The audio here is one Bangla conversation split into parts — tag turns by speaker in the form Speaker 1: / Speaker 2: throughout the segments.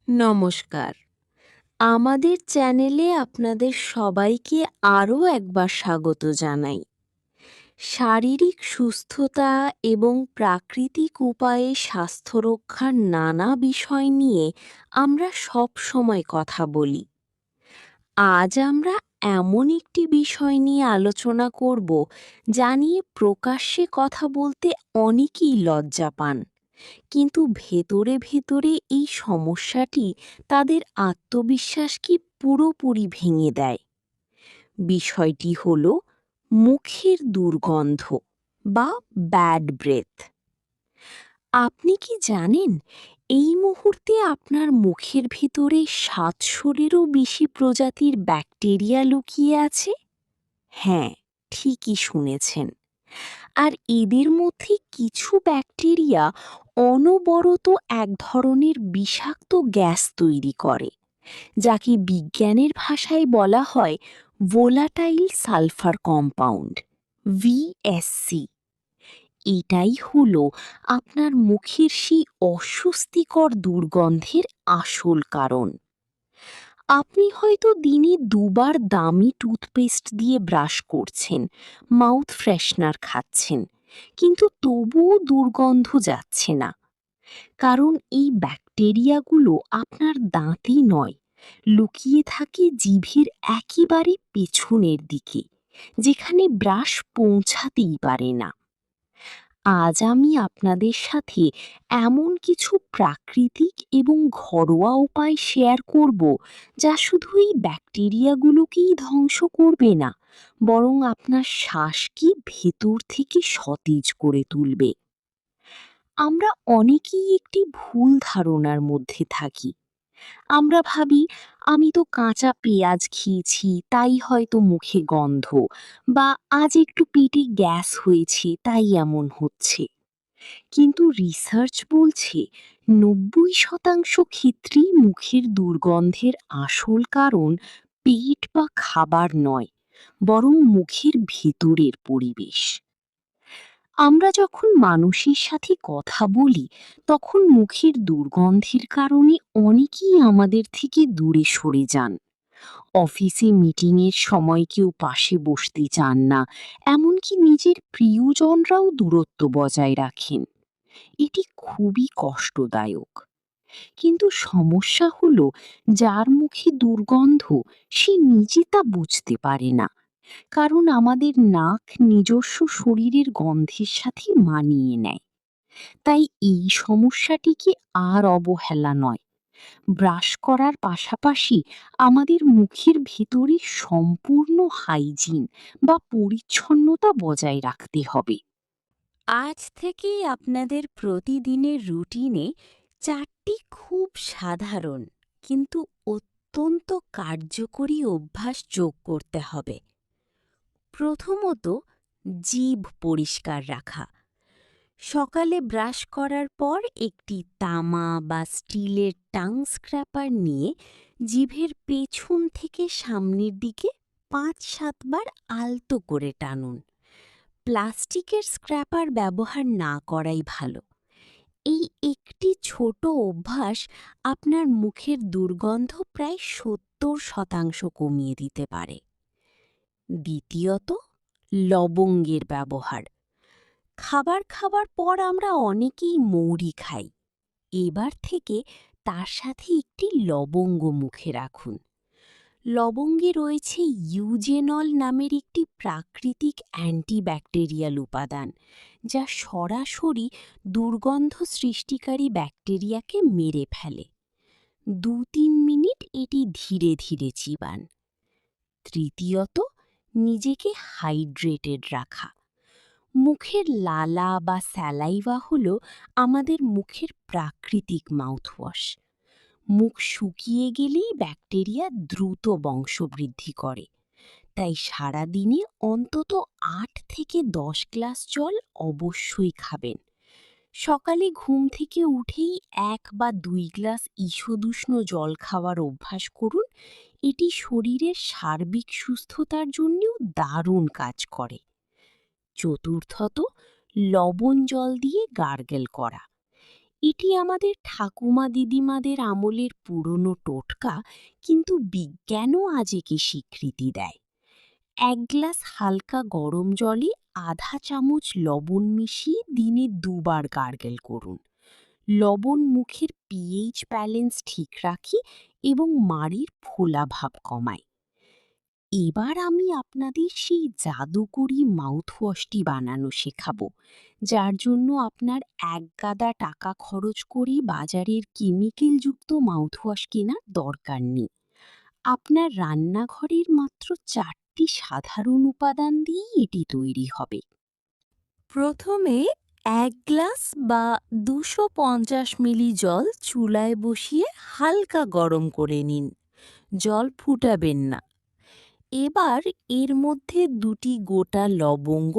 Speaker 1: নমস্কার। আমাদের চ্যানেলে আপনাদের সবাইকে আরও একবার স্বাগত জানাই। শারীরিক সুস্থতা এবং প্রাকৃতিক উপায়ে স্বাস্থ্য রক্ষার নানা বিষয় নিয়ে আমরা সব সময় কথা বলি। আজ আমরা এমন একটি বিষয় নিয়ে আলোচনা করব যা নিয়ে প্রকাশ্যে কথা বলতে অনেকেই লজ্জা পান, কিন্তু ভেতরে ভেতরে এই সমস্যাটি তাদের আত্মবিশ্বাসকে পুরোপুরি ভেঙে দেয়। বিষয়টি হল মুখের দুর্গন্ধ বা ব্যাড ব্রেথ। আপনি কি জানেন এই মুহূর্তে আপনার মুখের ভিতরে ৭০০-এরও বেশি প্রজাতির ব্যাকটেরিয়া লুকিয়ে আছে? হ্যাঁ, ঠিকই শুনেছেন। আর এদের মধ্যে কিছু ব্যাকটেরিয়া অনবরত এক ধরনের বিষাক্ত গ্যাস তৈরি করে, যাকে বিজ্ঞানের ভাষায় বলা হয় ভোলাটাইল সালফার কম্পাউন্ড, ভিএসসি। এটাই হলো আপনার মুখের সেই অস্বস্তিকর দুর্গন্ধের আসল কারণ। আপনি হয়তো দিনে দুবার দামি টুথপেস্ট দিয়ে ব্রাশ করছেন, মাউথ ফ্রেশনার খাচ্ছেন, কিন্তু তবুও দুর্গন্ধ যাচ্ছে না। কারণ এই ব্যাকটেরিয়াগুলো আপনার দাঁতে নয়, লুকিয়ে থাকে জিভের একেবারে পেছনের দিকে, যেখানে ব্রাশ পৌঁছাতেই পারে না। আজ আমি আপনাদের সাথে এমন কিছু প্রাকৃতিক এবং ঘরোয়া উপায় শেয়ার করব যা শুধু এই ব্যাকটেরিয়াগুলোকেই ধ্বংস করবে না, বরং আপনার শ্বাসকে ভেতর থেকে সতেজ করে তুলবে। আমরা অনেকেই একটি ভুল ধারণার মধ্যে থাকি। আমরা ভাবি, আমি তো কাঁচা পেঁয়াজ খেয়েছি তাই হয়তো মুখে গন্ধ, বা আজ একটু পেটে গ্যাস হয়েছে তাই এমন হচ্ছে। কিন্তু রিসার্চ বলছে ৯০% ক্ষেত্রেই মুখের দুর্গন্ধের আসল কারণ পেট বা খাবার নয়, বরং মুখের ভেতরের পরিবেশ। আমরা যখন মানুষের সাথে কথা বলি, তখন মুখের দুর্গন্ধের কারণে অনেকেই আমাদের থেকে দূরে সরে যান। অফিসে মিটিংয়ের সময় কেউ পাশে বসতে চান না, এমনকি নিজের প্রিয়জনরাও দূরত্ব বজায় রাখেন। এটি খুবই কষ্টদায়ক। কিন্তু সমস্যা হলো, যার মুখে দুর্গন্ধ সে নিজে তা বুঝতে পারে না, কারণ আমাদের নাক নিজস্ব শরীরের গন্ধের সাথে মানিয়ে নেয়। তাই এই সমস্যাটিকে আর অবহেলা নয়, ব্রাশ করার পাশাপাশি আমাদের মুখের ভিতরে সম্পূর্ণ হাইজিন বা পরিচ্ছন্নতা বজায় রাখতে হবে। আজ থেকেই আপনাদের প্রতিদিনের রুটিনে ৪টি খুব সাধারণ কিন্তু অত্যন্ত কার্যকরী অভ্যাস যোগ করতে হবে। প্রথমত, জিভ পরিষ্কার রাখা। সকালে ব্রাশ করার পর একটি তামা বা স্টিলের টাং স্ক্র্যাপার নিয়ে জিভের পেছন থেকে সামনের দিকে ৫-৭ বার আলতো করে টানুন। প্লাস্টিকের স্ক্র্যাপার ব্যবহার না করাই ভালো। এই একটি ছোট অভ্যাস আপনার মুখের দুর্গন্ধ প্রায় ৭০% কমিয়ে দিতে পারে। দ্বিতীয়ত, লবঙ্গের ব্যবহার। খাবার খাবার পর আমরা অনেকেই মৌরি খাই। এবার থেকে তার সাথে একটি লবঙ্গ মুখে রাখুন। লবঙ্গে রয়েছে ইউজেনল নামের একটি প্রাকৃতিক অ্যান্টিব্যাকটেরিয়াল উপাদান, যা সরাসরি দুর্গন্ধ সৃষ্টিকারী ব্যাকটেরিয়াকে মেরে ফেলে। ২-৩ মিনিট এটি ধীরে ধীরে চিবান। তৃতীয়ত, নিজেকে হাইড্রেটেড রাখা। মুখের লালা বা স্যালাইভা হল আমাদের মুখের প্রাকৃতিক মাউথওয়াশ। মুখ শুকিয়ে গেলেই ব্যাকটেরিয়া দ্রুত বংশবৃদ্ধি করে। তাই সারাদিনে অন্তত ৮ থেকে ১০ গ্লাস জল অবশ্যই খাবেন। সকালে ঘুম থেকে উঠেই ১ বা ২ গ্লাস ঈষদুষ্ণ জল খাওয়ার অভ্যাস করুন। এটি শরীরের সার্বিক সুস্থতার জন্যও দারুণ কাজ করে। চতুর্থত, লবণ জল দিয়ে গার্গেল করা। এটি আমাদের ঠাকুমা দিদিমাদের আমলের পুরনো টোটকা, কিন্তু বিজ্ঞানও আজ একে স্বীকৃতি দেয়। ১ গ্লাস হালকা গরম জলে আধা চামচ লবণ মিশিয়ে দিনে ২ বার গার্গেল করুন। লবণ মুখের পিএইচ ব্যালেন্স ঠিক রাখে এবং মাড়ির ফোলা ভাব কমায়। এবার আমি আপনাদের সেই জাদুকরি মাউথওয়াশটি বানানো শেখাবো, যার জন্য আপনার একগাদা টাকা খরচ করে বাজারের কেমিক্যালযুক্ত মাউথওয়াশ কেনার দরকার নেই। আপনার রান্নাঘরের মাত্র ৪টি সাধারণ উপাদান দিয়েই এটি তৈরি হবে। প্রথমে ১ গ্লাস বা ২৫০ মিলি জল চুলায় বসিয়ে হালকা গরম করে নিন। জল ফুটাবেন না। এবার এর মধ্যে ২টি গোটা লবঙ্গ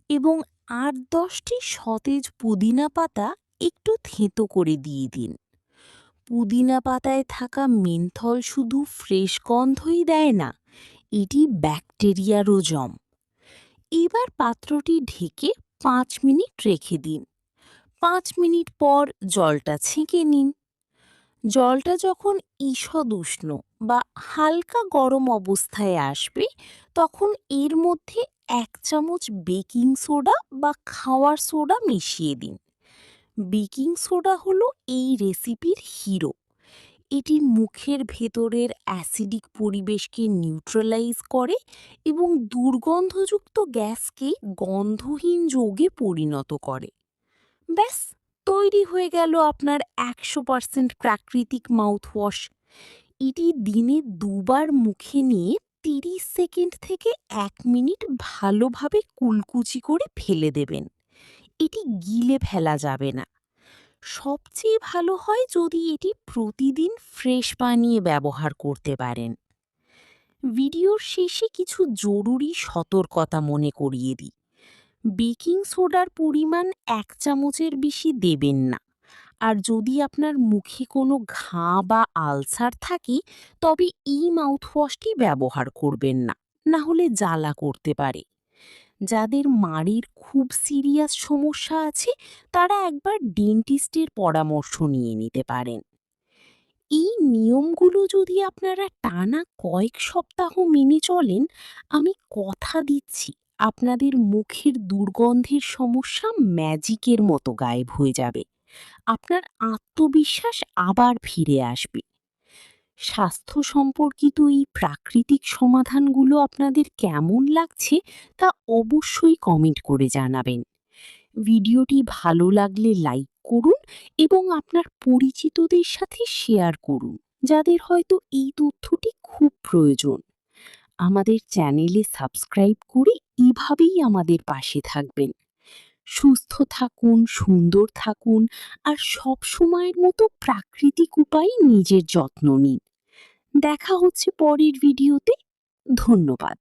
Speaker 1: এবং ৮-১০টি সতেজ পুদিনা পাতা একটু থেঁতো করে দিয়ে দিন। পুদিনা পাতায় থাকা মেন্থল শুধু ফ্রেশ গন্ধই দেয় না, এটি ব্যাকটেরিয়ারও জম। এবার পাত্রটি ঢেকে ৫ মিনিট রেখে দিন। ৫ মিনিট পর জলটা ছেঁকে নিন। জলটা যখন ঈষৎ উষ্ণ বা হালকা গরম অবস্থায় আসবে, তখন এর মধ্যে ১ চামচ বেকিং সোডা বা খাওয়ার সোডা মিশিয়ে দিন। বেকিং সোডা হলো এই রেসিপির হিরো। এটি মুখের ভেতরের অ্যাসিডিক পরিবেশকে নিউট্রালাইজ করে এবং দুর্গন্ধযুক্ত গ্যাসকে গন্ধহীন যৌগে পরিণত করে। ব্যাস, তৈরি হয়ে গেল আপনার ১০০% প্রাকৃতিক মাউথওয়াশ। এটি দিনে ২ বার মুখে নিয়ে ৩০ সেকেন্ড থেকে ১ মিনিট ভালোভাবে কুলকুচি করে ফেলে দেবেন। এটি গিলে ফেলা যাবে না। সবচেয়ে ভালো হয় যদি এটি প্রতিদিন ফ্রেশ বানিয়ে ব্যবহার করতে পারেন। ভিডিওর শেষে কিছু জরুরি সতর্কতা মনে করিয়ে দিই। বেকিং সোডার পরিমাণ ১ চামচের বেশি দেবেন না। আর যদি আপনার মুখে কোনো ঘা বা আলসার থাকে, তবে এই মাউথওয়াশটি ব্যবহার করবেন না, না হলে জ্বালা করতে পারে। যাদের মাড়ির খুব সিরিয়াস সমস্যা আছে, তারা একবার ডেন্টিস্টের পরামর্শ নিয়ে নিতে পারেন। এই নিয়মগুলো যদি আপনারা টানা কয়েক সপ্তাহ মেনে চলেন, আমি কথা দিচ্ছি আপনাদের মুখের দুর্গন্ধের সমস্যা ম্যাজিকের মতো গায়েব হয়ে যাবে। আপনার আত্মবিশ্বাস আবার ফিরে আসবে। স্বাস্থ্য সম্পর্কিত এই প্রাকৃতিক সমাধানগুলো আপনাদের কেমন লাগছে তা অবশ্যই কমেন্ট করে জানাবেন। ভিডিওটি ভালো লাগলে লাইক করুন এবং আপনার পরিচিতদের সাথে শেয়ার করুন, যাদের হয়তো এই তথ্যটি খুব প্রয়োজন। আমাদের চ্যানেলে সাবস্ক্রাইব করে এভাবেই আমাদের পাশে থাকবেন। সুস্থ থাকুন, সুন্দর থাকুন আর সব সময়ের মতো প্রাকৃতিক উপায়ে নিজের যত্ন নিন। দেখা হচ্ছে পরের ভিডিওতে। ধন্যবাদ।